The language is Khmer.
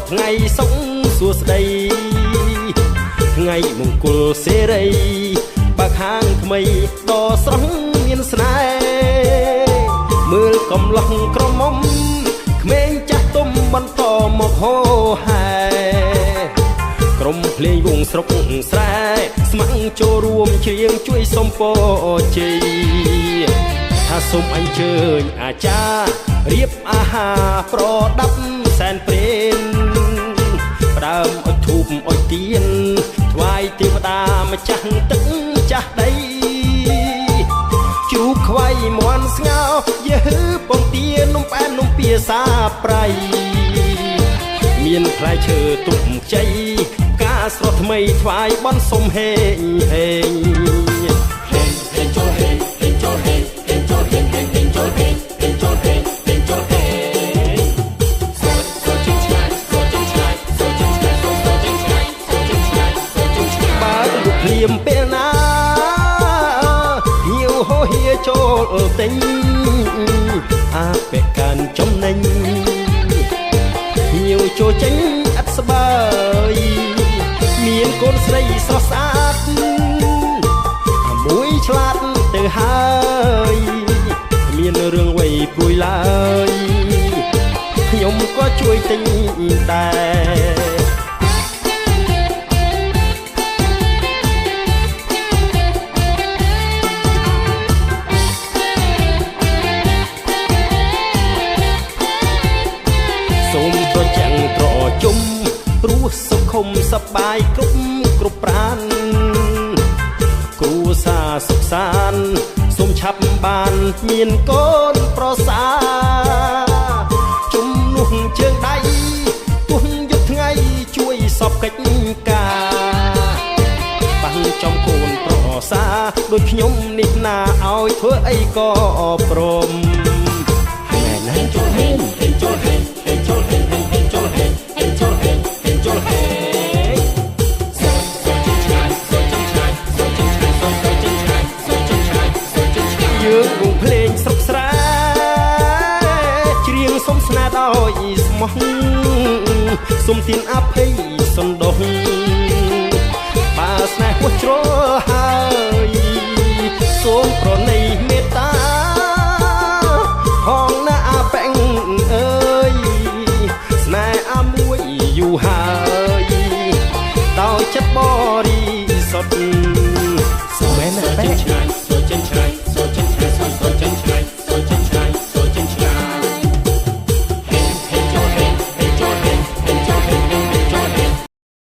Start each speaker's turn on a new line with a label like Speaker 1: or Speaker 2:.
Speaker 1: ថ្ងៃសុខសួស្តីថ្ងៃមង្គលសេរីបើខាងថ្មីដ៏ស្រស់មានស្នេហ៍មើលកំឡោះក្រមុំក្មេងចាស់ទុំបន្តមកហោហែក្រុមភ្លេងវងស្រុកស្រែស្ម័គ្រចូលរួមច្រៀងជួយសុំពរជ័យថាសូមអញ្ជើញអាចារ្យរៀបអាហារប្រដាប់សែនព្រេនផ្ដើមអុជធូបអុជទៀនថ្វាយទេវតាម្ចាស់ទឹកចាស់ដីជូបខ្វៃមន់ស្ងោយឺពងទានំផ្អែមនំពៀសាប្រៃមានផ្លែឈើទុំខ្ចីផ្កាស្រស់ថ្មីថ្វាយបន់សុំហេងហេងហេងហេងចូលហេងហេងចូលហេងហេងចូលហេងហេងហេងចូលហេងហេងចូលហេងហេងចូលហេងសូជិញឆ្ងាយសូជិញឆ្ងាយសូជិញឆ្ងាយសូជិញឆ្ងាយសូជិញឆ្ងាយសូជិញឆ្ងាយបើលោកភ្លៀមពេលណាហៀវហោហៀចូលទិញអាពាក់កាន់ចំណេញហៀវចូលចេញអត់ស្បើយមានកូនស្រីស្រស់ស្អាតមួយឆ្លាតទៅហើយមានរឿងអ្វីព្រួយឡើយខ្ញុំក៏ជួយទិញដែរសូមប្រចាំងត្រជុំព្រោះសុខុមសប្បាយគ្រប់ប្រានគ្រួសារសុខសាន្តសូមឆាប់បានមានកូនប្រសាជុំនោះជើងដៃទោះយប់ថ្ងៃជួយសពកិច្ចការបាំងចំកូនប្រសាដូចខ្ញុំនេះណាឲ្យធ្វើអីក៏ព្រមថ្ងៃណាចូលហេងចូលហេងចូលហេងចូលហេងចូលហេងចូលហេងយើងវងភ្លេងស្រុកស្រែច្រៀងសុំស្នេហ៍ដោយស្មោះសុំទានអភ័យសន្តោសបើស្នេហ៍ហួសជ្រុល